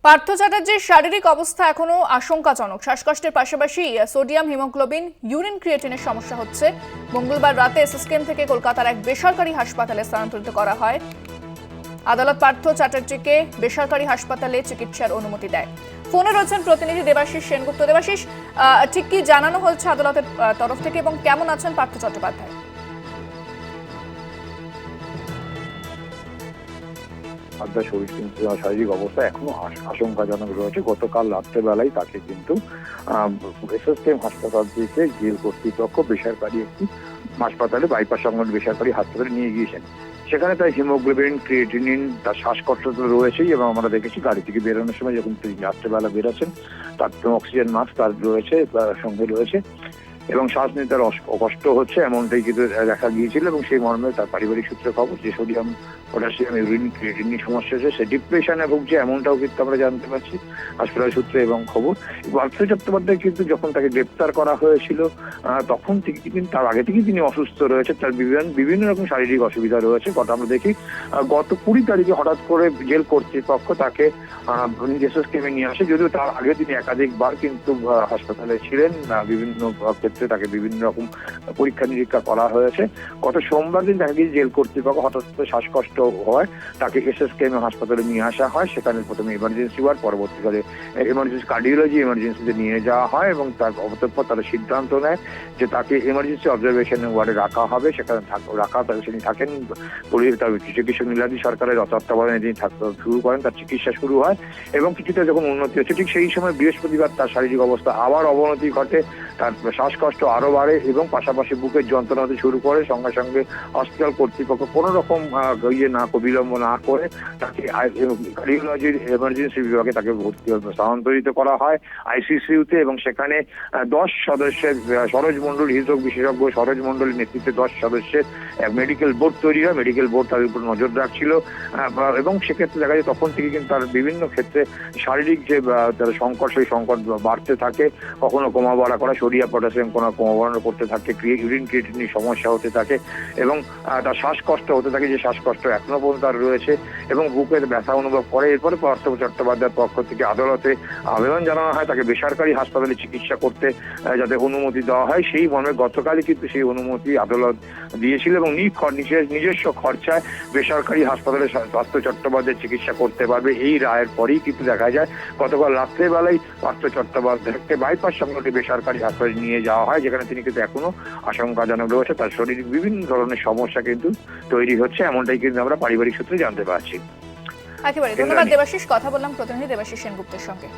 পার্থ চ্যাটার্জির শারীরিক অবস্থা এখনো আশঙ্কাজনক। শ্বাসকষ্টের পাশাপাশি সোডিয়াম, হিমোগ্লোবিন, ইউরিন ক্রিয়েটিনের সমস্যা হচ্ছে। মঙ্গলবার রাতে এসএসকেএম থেকে কলকাতার এক বেসরকারি হাসপাতালে স্থানান্তরিত করা হয়। আদালত পার্থ চ্যাটার্জিকে বেসরকারি হাসপাতালে চিকিৎসার অনুমতি দেয়। ফোনে রয়েছেন প্রতিনিধি দেবাশিস সেনগুপ্ত। দেবাশিস, ঠিক কি জানানো হয়েছে আদালতের তরফ থেকে এবং কেমন আছেন পার্থ চট্টোপাধ্যায়? শারীরিক অবস্থা এখনো আশঙ্কাজনক রয়েছে। গতকাল রাত্রেবেলায় তাকে কিন্তু এসএসকেএম হাসপাতাল থেকে জেল কর্তৃপক্ষ বেসরকারি একটি হাসপাতালে, বাইপাস সংলগ্ন বেসরকারি হাসপাতালে নিয়ে গিয়েছেন। সেখানে তার হিমোগ্লোবিন, ক্রিয়েটিনিন, তার শ্বাসকষ্ট তো রয়েছেই, এবং আমরা দেখেছি গাড়ি থেকে বেরোনোর সময় যখন তিনি রাত্রেবেলা বেরোচ্ছেন তার অক্সিজেন মাস্ক তার রয়েছে, সঙ্গে রয়েছে, এবং শ্বাস নিতে তার কষ্ট হচ্ছে এমনটাই কিন্তু দেখা গিয়েছিল। এবং সেই মর্মে তার পারিবারিক সূত্রে খবর যে সোডিয়াম, পটাশিয়াম, ইউরিন ক্রিয়েটিনিন সমস্যা হচ্ছে, সে ডিপ্রেশনে ভুগছে এমনটাও কিন্তু আমরা জানতে পারছি হাসপাতাল সূত্রে এবং খবর। পার্থ চট্টোপাধ্যায় কিন্তু যখন তাকে গ্রেপ্তার করা হয়েছিল তখন থেকে কিন্তু, তার আগে থেকেই তিনি অসুস্থ রয়েছে, তার বিভিন্ন রকম শারীরিক অসুবিধা রয়েছে। আমরা দেখি গত 20 তারিখে হঠাৎ করে জেল কর্তৃপক্ষ তাকে এসএসকেএমে নিয়ে আসে, যদিও তার আগে তিনি একাধিকবার কিন্তু হাসপাতালে ছিলেন। বিভিন্ন ক্ষেত্রে তাকে বিভিন্ন রকম পরীক্ষা নিরীক্ষা করা হয়েছে। গত সোমবার দিন দেখা গিয়েছে জেল কর্তৃপক্ষ হঠাৎ করে শ্বাসকষ্ট হয়, তাকে এসএসকেএম হাসপাতালে নিয়ে আসা হয়। সেখানে প্রথমে ইমার্জেন্সি ওয়ার্ড, পরবর্তীকালে ইমার্জেন্সি কার্ডিওলজি এমার্জেন্সিতে নিয়ে যাওয়া হয়, এবং তার অতঃপর তারা সিদ্ধান্ত নেয় যে তাকে এমার্জেন্সি অবজারভেশন ওয়ার্ডে রাখা হবে। সেখানে তিনি থাকেন। তার চিকিৎসক নীলাদ্রি সরকারের তত্ত্বাবধানে তিনি শুরু করেন, তার চিকিৎসা শুরু হয়, এবং কিছুটা যখন উন্নতি হচ্ছে ঠিক সেই সময় বৃহস্পতিবার তার শারীরিক অবস্থা আবার অবনতি ঘটে। তার শ্বাসকষ্ট আরো বাড়ে এবং পাশাপাশি বুকের যন্ত্রণা হতে শুরু করে। সঙ্গে সঙ্গে হসপিটাল কর্তৃপক্ষ কোনো রকম বিলম্ব না করে তাকে কার্ডিওলজির এমার্জেন্সি বিভাগে তাকে স্থানান্তরিত করা হয় আইসিসিউতে, এবং সেখানে 10 সদস্যের সরোজ মণ্ডল, হৃদরোগ বিশেষজ্ঞ সরোজ মণ্ডলের নেতৃত্বে 10 সদস্যের মেডিকেল বোর্ড তৈরি হয়। মেডিকেল বোর্ড তার উপর নজর রাখছিল, এবং সেক্ষেত্রে দেখা যায় তখন থেকে কিন্তু তার বিভিন্ন ক্ষেত্রে শারীরিক যে তার সংকট, সেই সংকট বাড়তে থাকে। কখনো কমা বাড়া করা, সোডিয়াম, পটাশিয়াম কমা বাড়ানো করতে থাকে, ইউরিন ক্রিয়েটিনিন সমস্যা হতে থাকে, এবং তার শ্বাসকষ্ট হতে থাকে, যে শ্বাসকষ্ট এখনো পর্যন্ত তার রয়েছে, এবং বুকের ব্যথা অনুভব করে। এরপরে পার্থ চট্টোপাধ্যায়ের পক্ষ থেকে আদালতে আবেদন জানানো হয় তাকে বেসরকারি হাসপাতালে চিকিৎসা করতে যাতে অনুমতি দেওয়া হয়। সেই মর্মে গতকালই কিন্তু সেই অনুমতি আদালত দিয়েছিল, এবং নিজস্ব খরচায় বেসরকারি হাসপাতালে পার্থ চট্টোপাধ্যায় চিকিৎসা করতে পারবে। এই রায়ের পরেই কিন্তু দেখা যায় গতকাল রাত্রেবেলায় পার্থ চট্টোপাধ্যায়কে বাইপাস সংলগ্ন বেসরকারি হাসপাতালে নিয়ে যাওয়া হয়, যেখানে তিনি কিন্তু এখনো আশঙ্কাজনক রয়েছে। তার শরীরে বিভিন্ন ধরনের সমস্যা কিন্তু তৈরি হচ্ছে, এমনটাই কিন্তু আমরা পারিবারিক সূত্রে জানতে পারছি। একেবারে ধন্যবাদ দেবাশিস। কথা বললাম প্রতিনিধি দেবাশিস সেনগুপ্তের সঙ্গে।